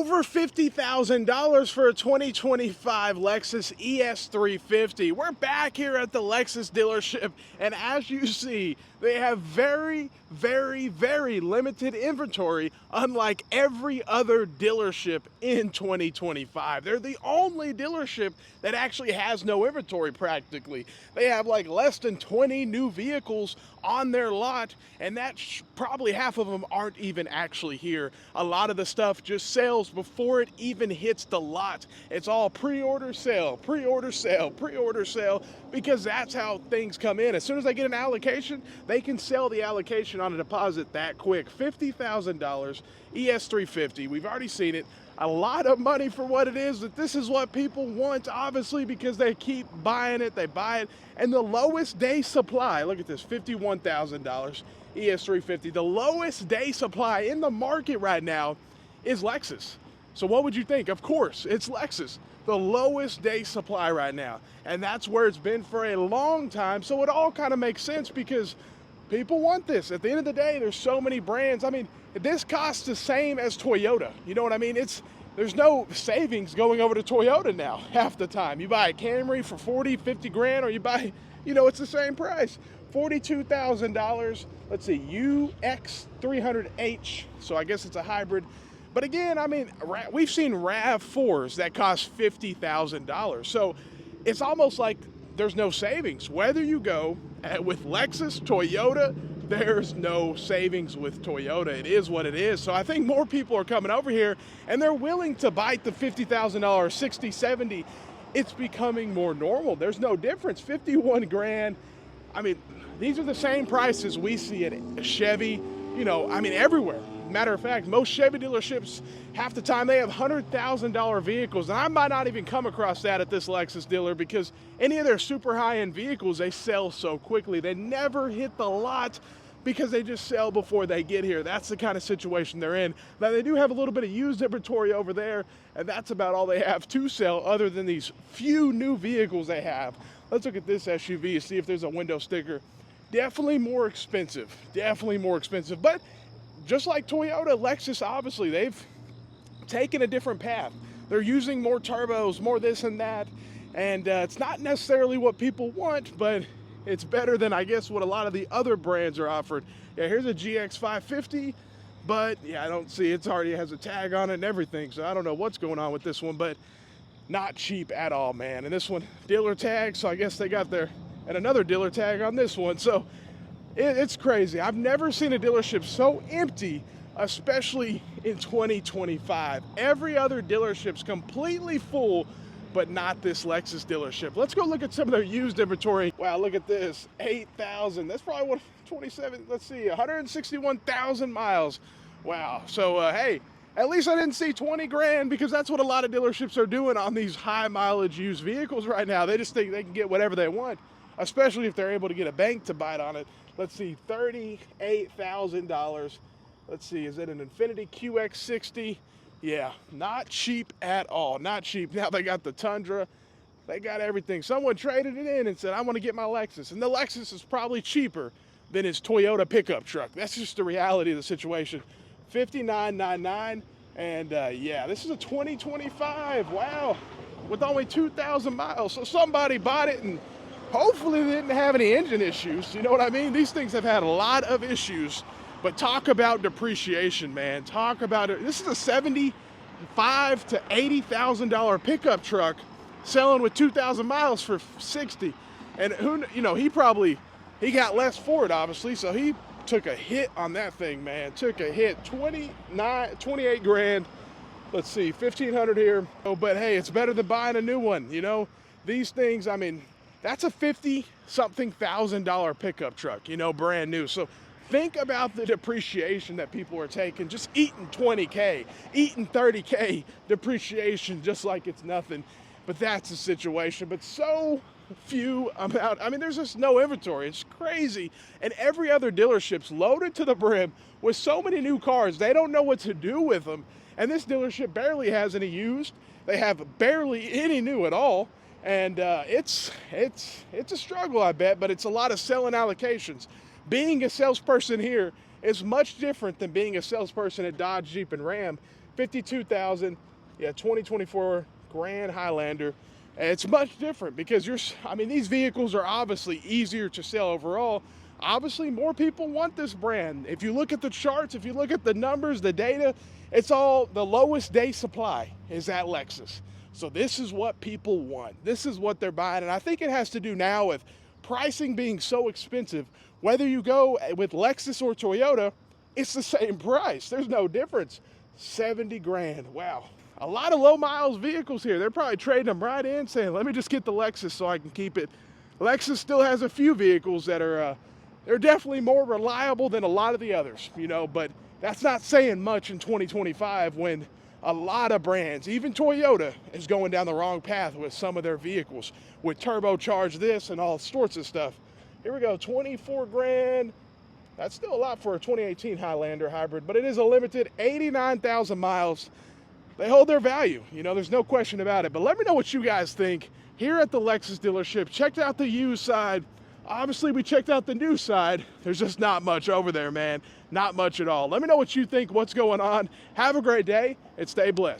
Over $50,000 for a 2025 Lexus ES350. We're back here at the Lexus dealership, and as you see, they have very limited inventory, unlike every other dealership in 2025. They're the only dealership that actually has no inventory practically. They have like less than 20 new vehicles on their lot, and that's probably half of them aren't even actually here. A lot of the stuff just sells before it even hits the lot. It's all pre-order sale, pre-order sale, pre-order sale, because that's how things come in. As soon as they get an allocation, they can sell the allocation on a deposit that quick. $50,000 ES350. We've already seen it. A lot of money for what it is, but this is what people want, obviously, because they keep buying it, they buy it. And the lowest day supply, look at this, $51,000 ES350. The lowest day supply in the market right now is Lexus. So what would you think? Of course, it's Lexus. The lowest day supply right now. And that's where it's been for a long time. So it all kind of makes sense because people want this. At the end of the day, there's so many brands. I mean, this costs the same as Toyota. You know what I mean? There's no savings going over to Toyota now half the time. You buy a Camry for 40, 50 grand, or you buy, it's the same price. $42,000. Let's see, UX300H. So I guess it's a hybrid. But again, I mean, we've seen RAV4s that cost $50,000. So it's almost like there's no savings. Whether you go with Lexus, Toyota, there's no savings with Toyota. It is what it is. So I think more people are coming over here and they're willing to bite the $50,000, 60, 70. It's becoming more normal. There's no difference. 51 grand. I mean, these are the same prices we see at Chevy, everywhere. Matter of fact, most Chevy dealerships, half the time they have $100,000 vehicles. And I might not even come across that at this Lexus dealer because any of their super high-end vehicles, they sell so quickly. They never hit the lot because they just sell before they get here. That's the kind of situation they're in. Now, they do have a little bit of used inventory over there, and that's about all they have to sell other than these few new vehicles they have. Let's look at this SUV, see if there's a window sticker. Definitely more expensive, but just like Toyota, Lexus, obviously, they've taken a different path. They're using more turbos, more this and that, and it's not necessarily what people want, but it's better than, I guess, what a lot of the other brands are offered. Yeah, here's a GX550, but yeah, I don't see, it already has a tag on it and everything, so I don't know what's going on with this one, but not cheap at all, man. And this one, dealer tag, so I guess they got their, and another dealer tag on this one, so it's crazy. I've never seen a dealership so empty, especially in 2025. Every other dealership's completely full, but not this Lexus dealership. Let's go look at some of their used inventory. Wow, look at this, 8,000. That's probably what, 27, let's see, 161,000 miles. Wow, so hey, at least I didn't see 20 grand because that's what a lot of dealerships are doing on these high mileage used vehicles right now. They just think they can get whatever they want, especially if they're able to get a bank to bite on it. Let's see, $38,000. Let's see, is it an Infiniti QX60? Yeah, not cheap at all, not cheap. Now they got the Tundra, they got everything. Someone traded it in and said, I want to get my Lexus. And the Lexus is probably cheaper than his Toyota pickup truck. That's just the reality of the situation. $59,999, and yeah, this is a 2025, wow, with only 2,000 miles. So somebody bought it and hopefully they didn't have any engine issues. You know what I mean? These things have had a lot of issues, but talk about depreciation, man. Talk about it. This is a $75,000 to $80,000 pickup truck selling with 2,000 miles for 60. And who, he got less for it, obviously. So he took a hit on that thing, man. Took a hit, 28 grand. Let's see, 1,500 here. Oh, but hey, it's better than buying a new one. These things, I mean, that's a $50-something thousand pickup truck, brand new. So think about the depreciation that people are taking, just eating 20K, eating 30K depreciation just like it's nothing. But that's the situation. But so few amount, I mean, there's just no inventory. It's crazy. And every other dealership's loaded to the brim with so many new cars, they don't know what to do with them. And this dealership barely has any used. They have barely any new at all. And it's a struggle, I bet, but it's a lot of selling allocations. Being a salesperson here is much different than being a salesperson at Dodge, Jeep, and Ram. 52,000. Yeah, 2024 Grand Highlander. And it's much different because I mean, these vehicles are obviously easier to sell overall. Obviously, more people want this brand. If you look at the charts, if you look at the numbers, the data, it's all the lowest day supply is at Lexus. So this is what people want. This is what they're buying. And I think it has to do now with pricing being so expensive. Whether you go with Lexus or Toyota, it's the same price. There's no difference. 70 grand. Wow. A lot of low miles vehicles here. They're probably trading them right in, saying, let me just get the Lexus so I can keep it. Lexus still has a few vehicles that are, they're definitely more reliable than a lot of the others, you know, but that's not saying much in 2025 when a lot of brands, even Toyota, is going down the wrong path with some of their vehicles, with turbocharged this and all sorts of stuff. Here we go, 24 grand. That's still a lot for a 2018 Highlander hybrid, but it is a limited 89,000 miles. They hold their value, you know, there's no question about it. But let me know what you guys think here at the Lexus dealership. Checked out the used side. Obviously, we checked out the new side. There's just not much over there, man. Not much at all. Let me know what you think, what's going on. Have a great day and stay blessed.